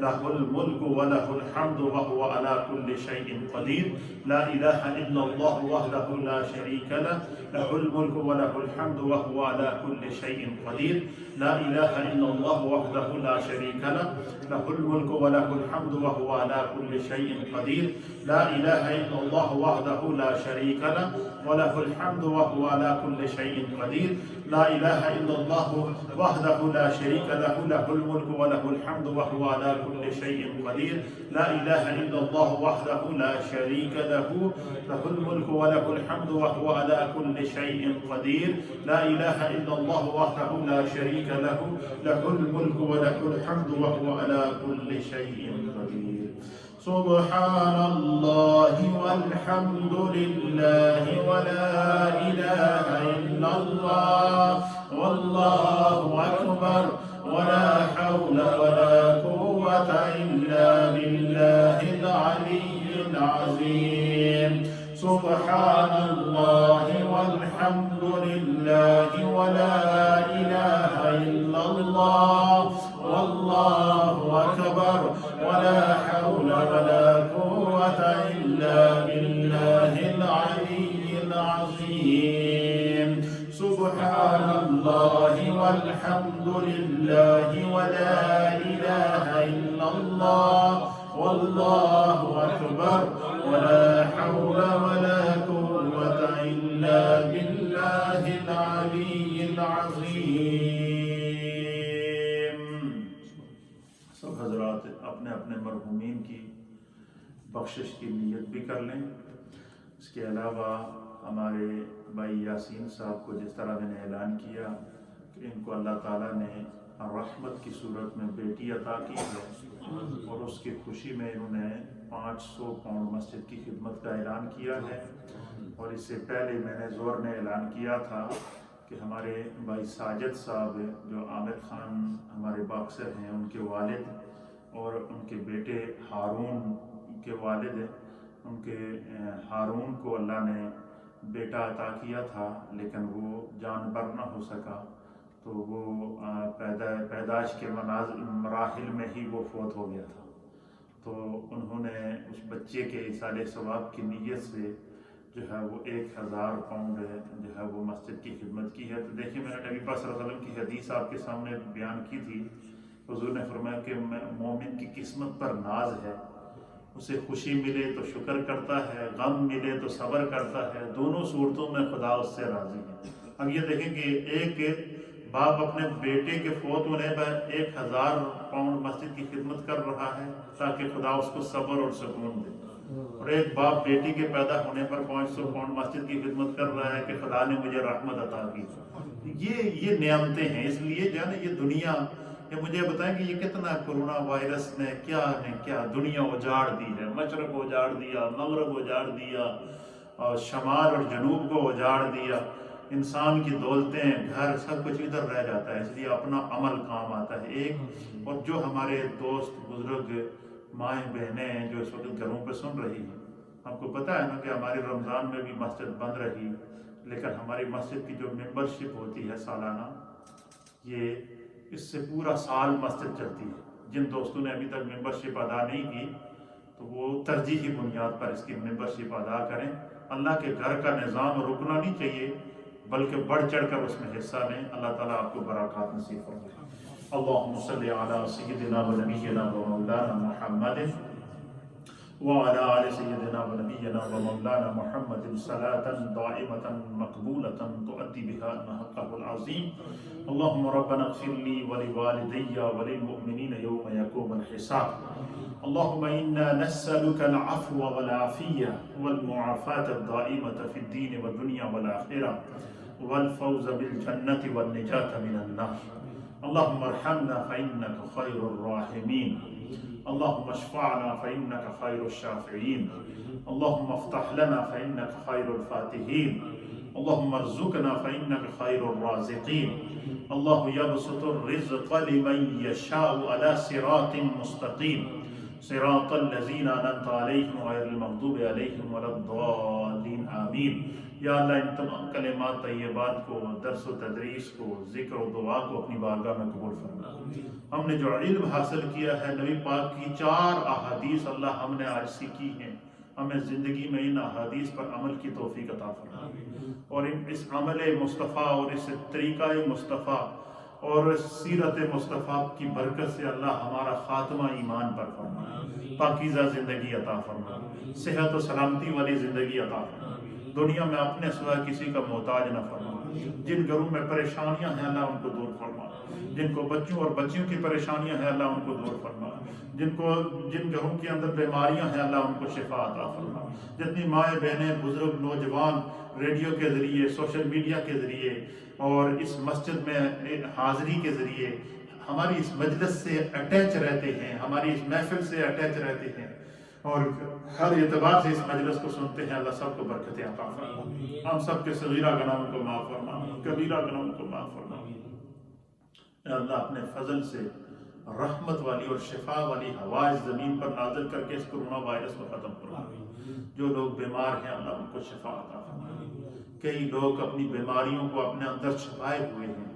Speaker 1: له الملك وله الحمد وهو على كل شيء قدير لا إله إلا الله وحده لا شريك له له الملك وله الحمد وهو على كل شيء قدير لا إله إلا الله وحده لا شريك له له الملك وله الحمد وهو على كل شيء قدير لا إله إلا الله وحده لا شريك له وله الحمد وهو على كل شيء قدير لا إله إلا الله وحده لا شريك له له الملك وله الحمد وهو على كل شيء قدير لا إله إلا الله وحده لا شريك له له الملك وله الحمد وهو على كل شيء قدير لا إله إلا الله وحده لا شريك له له الملك وله الحمد وهو على كل شيء قدير سبحان الله والحمد لله ولا إله إلا الله والله أكبر ولا حول ولا قوة إلا بالله العلي العظيم سبحان الله والحمد لله ولا إله إلا الله والله أكبر ولا حول ولا قوة إلا بالله العلي العظيم سبحان الله والحمد لله ولا إله إلا الله والله أكبر ولا حول ولا قوة إلا بالله العلي العظيم. سب حضرات اپنے اپنے مرحومین کی بخشش کی نیت بھی کر لیں. اس کے علاوہ ہمارے بھائی یاسین صاحب کو جس طرح میں نے اعلان کیا کہ ان کو اللہ تعالیٰ نے رحمت کی صورت میں بیٹی عطا کی ہے اور اس کی خوشی میں انہوں نے 500 پاؤنڈ مسجد کی خدمت کا اعلان کیا ہے. اور اس سے پہلے میں نے زور نے اعلان کیا تھا کہ ہمارے بھائی ساجد صاحب جو عامر خان ہمارے باکسر ہیں ان کے والد اور ان کے بیٹے ہارون کے والد ان کے ہارون کو اللہ نے بیٹا عطا کیا تھا لیکن وہ جانبر نہ ہو سکا تو وہ پیدائش کے مراحل میں ہی وہ فوت ہو گیا تھا. تو انہوں نے اس بچے کے ایصال ثواب کی نیت سے جو ہے وہ 1000 پاؤنڈ جو ہے وہ مسجد کی خدمت کی ہے. تو دیکھیے میں نے نبی پاک صلی اللہ علیہ وسلم کی حدیث آپ کے سامنے بیان کی تھی. حضور نے فرمایا کہ مومن کی قسمت پر ناز ہے, اسے خوشی ملے تو شکر کرتا ہے, غم ملے تو صبر کرتا ہے, دونوں صورتوں میں خدا اس سے راضی ہے. اب یہ دیکھیں کہ ایک باپ اپنے بیٹے کے فوت ہونے پر 1000 پاؤنڈ مسجد کی خدمت کر رہا ہے تاکہ خدا اس کو صبر اور سکون دے, اور ایک باپ بیٹی کے پیدا ہونے پر 500 پاؤنڈ مسجد کی خدمت کر رہا ہے کہ خدا نے مجھے رحمت عطا کی. یہ نعمتیں ہیں. اس لیے جو ہے نا یہ دنیا, یہ مجھے بتائیں کہ یہ کتنا کرونا وائرس نے کیا دنیا اجاڑ دی ہے. مشرق کو اجاڑ دیا, مغرب کو اجاڑ دیا, اور شمال اور جنوب کو اجاڑ دیا. انسان کی دولتیں, گھر, سب کچھ ادھر رہ جاتا ہے. اس لیے اپنا عمل کام آتا ہے. ایک اور جو ہمارے دوست بزرگ مائیں بہنیں ہیں جو اس وقت گھروں پہ سن رہی ہیں, آپ کو پتہ ہے نا کہ ہماری رمضان میں بھی مسجد بند رہی, لیکن ہماری مسجد کی جو ممبرشپ ہوتی ہے سالانہ, یہ اس سے پورا سال مسجد چلتی ہے. جن دوستوں نے ابھی تک ممبرشپ ادا نہیں کی تو وہ ترجیحی بنیاد پر اس کی ممبرشپ ادا کریں. اللہ کے گھر کا نظام رکنا نہیں چاہیے بلکہ بڑھ چڑھ کر اس میں حصہ لیں. اللہ تعالیٰ آپ کو برکات نصیب فرمائے. اللهم صل على سيدنا ونبينا ومولانا محمد وعلى آل سيدنا ونبينا ومولانا محمد صلاة دائمة مقبولة تؤدي بها حقه العظيم. اللهم ربنا اغفر لي ولوالدي وللمؤمنين يوم يقوم الحساب. اللهم إنا نسألك العفو والعافية والمعافاة الدائمة في الدين والدنيا والآخرة والفوز بالجنة والنجاة من النار. اللهم ارحمنا فإنك خير الراحمين. اللهم اشفعنا فإنك خير الشافعين. اللهم افتح لنا فإنك خير الفاتحين. اللهم ارزقنا فإنك خير الرازقين. الله يبسط الرزق لمن يشاء على صراط مستقيم. صراط الذین انعمت علیہم غیر المغضوب علیہم ولا الضالین آمین۔ یا اللہ ان تمام کلمات طیبات کو، درس و تدریس کو، ذکر و دعا کو اپنی بارگاہ میں قبول فرما۔ ہم نے جو علم حاصل کیا ہے نبی پاک کی 4 احادیث اللہ ہم نے آج سیکھی ہیں، ہمیں زندگی میں ان احادیث پر عمل کی توفیق عطا فرما، اور اس عمل مصطفیٰ اور اس طریقہ مصطفیٰ اور سیرت مصطفیٰ کی برکت سے اللہ ہمارا خاتمہ ایمان پر فرما، پاکیزہ زندگی عطا فرما، صحت و سلامتی والی زندگی عطا فرما، دنیا میں اپنے سوا کسی کا محتاج نہ فرما۔ جن گھروں میں پریشانیاں ہیں اللہ ان کو دور فرما، جن کو بچوں اور بچیوں کی پریشانیاں ہیں اللہ ان کو دور فرما، جن گھروں کے اندر بیماریاں ہیں اللہ ان کو شفا عطا فرما۔ جتنی مائیں بہنیں بزرگ نوجوان ریڈیو کے ذریعے، سوشل میڈیا کے ذریعے اور اس مسجد میں حاضری کے ذریعے ہماری اس مجلس سے اٹیچ رہتے ہیں، ہماری اس محفل سے اٹیچ رہتے ہیں اور ہر اعتبار سے اس مجلس کو سنتے ہیں، اللہ سب کو برکتیں عطا فرما، ہم سب کے صغیرہ گناہوں کو معاف فرما، کبیرہ گناہوں کو معاف فرما۔ اے اللہ اپنے فضل سے رحمت والی اور شفا والی ہوا اس زمین پر نازل کر کے اس کرونا وائرس کو ختم فرما۔ جو لوگ بیمار ہیں اللہ ان کو شفا عطا فرما۔ کئی لوگ اپنی بیماریوں کو اپنے اندر چھپائے ہوئے ہیں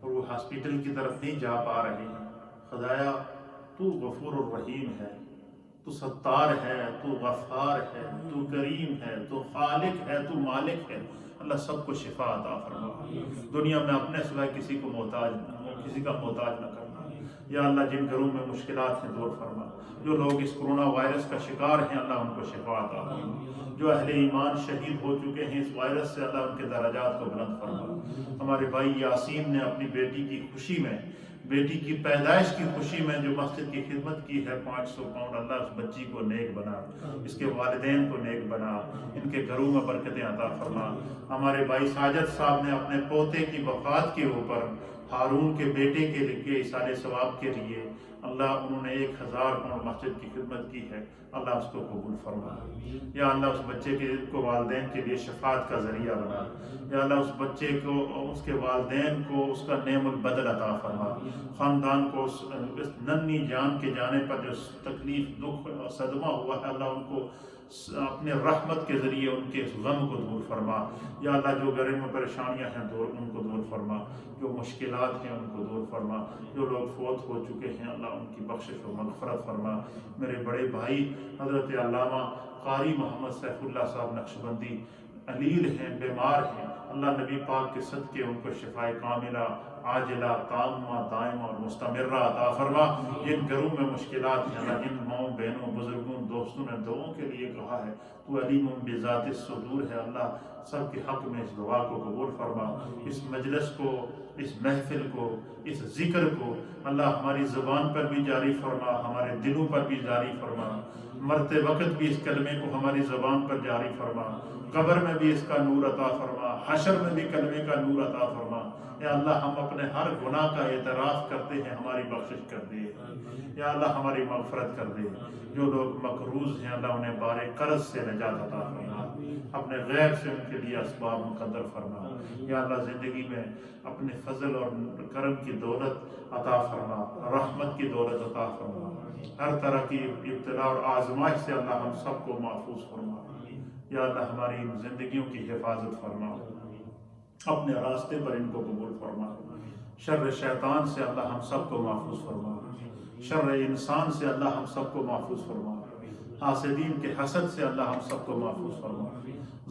Speaker 1: اور وہ ہاسپٹل کی طرف نہیں جا پا رہے ہیں۔ خدایا تو غفور الرحیم ہے، تو ستار ہے، تو غفار ہے، تو کریم ہے، تو خالق ہے، تو مالک ہے، اللہ سب کو شفا عطا فرما۔ دنیا میں اپنے سوائے کسی کا محتاج نہ کرنا۔ یا اللہ جن گھروں میں مشکلات ہیں دور فرما، جو لوگ اس کرونا وائرس کا شکار ہیں اللہ ان کو شفا عطا فرما، جو اہل ایمان شہید ہو چکے ہیں اس وائرس سے اللہ ان کے درجات کو بلند فرما۔ ہمارے بھائی یاسین نے اپنی بیٹی کی خوشی میں، بیٹی کی پیدائش کی خوشی میں جو مسجد کی خدمت کی ہے 500 پاؤنڈ، اللہ اس بچی کو نیک بنا، اس کے والدین کو نیک بنا، ان کے گھروں میں برکتیں عطا فرما۔ ہمارے بھائی ساجد صاحب نے اپنے پوتے کی وفات کے اوپر ہارون کے بیٹے کے لیے ایصال ثواب کے لیے اللہ انہوں نے 1000 پاؤنڈ مسجد کی خدمت کی ہے، اللہ اس کو قبول فرما۔ یا اللہ اس بچے کو والدین کے لیے شفاعت کا ذریعہ بنا۔ یا اللہ اس بچے کو، اس کے والدین کو اس کا نعم البدل عطا فرما۔ خاندان کو اس ننھی جان کے جانے پر جو تکلیف، دکھ اور صدمہ ہوا ہے اللہ ان کو اپنے رحمت کے ذریعے ان کے غم کو دور فرما۔ یا اللہ جو گھر میں پریشانیاں ہیں ان کو دور فرما، جو مشکلات ہیں ان کو دور فرما، جو لوگ فوت ہو چکے ہیں اللہ ان کی بخشش و مغفرت فرما۔ میرے بڑے بھائی حضرت علامہ قاری محمد سیف اللہ صاحب نقشبندی علیل ہیں، بیمار ہیں، اللہ نبی پاک کے صدقے ان کو شفائے کاملہ عاجلہ تامہ دائمہ اور مستمرہ عطا فرما۔ جن گھروں میں مشکلات ہیں اللہ، جن ماؤں بہنوں بزرگوں دوستوں نے دعاؤں کے لیے کہا ہے تو علیم بذات الصدور ہے، اللہ سب کے حق میں اس دعا کو قبول فرما۔ اس مجلس کو، اس محفل کو، اس ذکر کو اللہ ہماری زبان پر بھی جاری فرما، ہمارے دلوں پر بھی جاری فرما، مرتے وقت بھی اس کلمے کو ہماری زبان پر جاری فرما، قبر میں بھی اس کا نور عطا فرما، حشر میں بھی کلمے کا نور عطا فرما۔ یا اللہ ہم اپنے ہر گناہ کا اعتراف کرتے ہیں، ہماری بخشش کر دے۔ یا اللہ ہماری مغفرت کر دے۔ جو لوگ مقروض ہیں اللہ انہیں بار قرض سے نجات عطا فرما، اپنے غیب سے ان کے لیے اسباب مقدر فرما۔ یا اللہ زندگی میں اپنے فضل اور کرم کی دولت عطا فرما، رحمت کی دولت عطا فرما، ہر طرح کی ابتلا اور آزمائش سے اللہ ہم سب کو محفوظ فرما۔ یا اللہ ہماری زندگیوں کی حفاظت فرما، اپنے راستے پر ان کو قبول فرما۔ شر شیطان سے اللہ ہم سب کو محفوظ فرما، شر انسان سے اللہ ہم سب کو محفوظ فرما، حاسدین کے حسد سے اللہ ہم سب کو محفوظ فرما،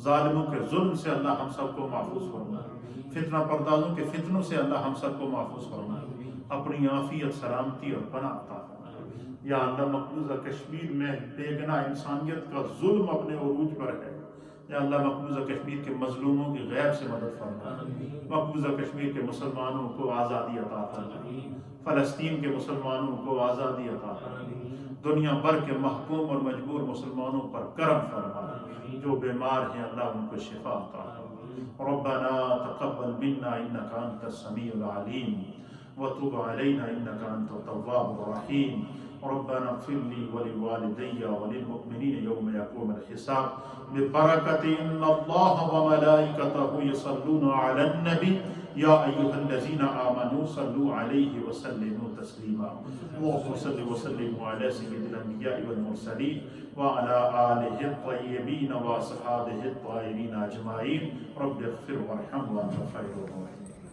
Speaker 1: ظالموں کے ظلم سے اللہ ہم سب کو محفوظ فرما، فتنہ پردازوں کے فتنوں سے اللہ ہم سب کو محفوظ فرما، اپنی عافیت، سلامتی اور پناہ عطا فرما۔ یا اللہ مقبوضہ کشمیر میں بے گناہ انسانیت کا ظلم اپنے عروج پر ہے، یا اللہ مقبوضہ کشمیر کے مظلوموں کی غیب سے مدد فرما، مقبوضہ کشمیر کے مسلمانوں کو آزادی عطا فرما، فلسطین کے مسلمانوں کو آزادی عطا فرما، دنیا بھر کے محکوم اور مجبور مسلمانوں پر کرم فرما، جو بیمار ہیں اللہ ان کو شفا عطا فرما۔ ربنا تقبل منا انك انت السميع العليم وتب علينا انك انت التواب الرحيم ربنا اغفر لي ولوالدي وللمؤمنين يوم يقوم الحساب ببركة إن الله وملائكته يصلون على النبي يا أيها الذين آمنوا صلوا عليه وسلموا تسليما اللهم صل وسلم على سيد الأنبياء والمرسلين وعلى آله الطيبين وأصحابه الطاهرين أجمعين رب اغفر وارحم وأنت خير الراحمين.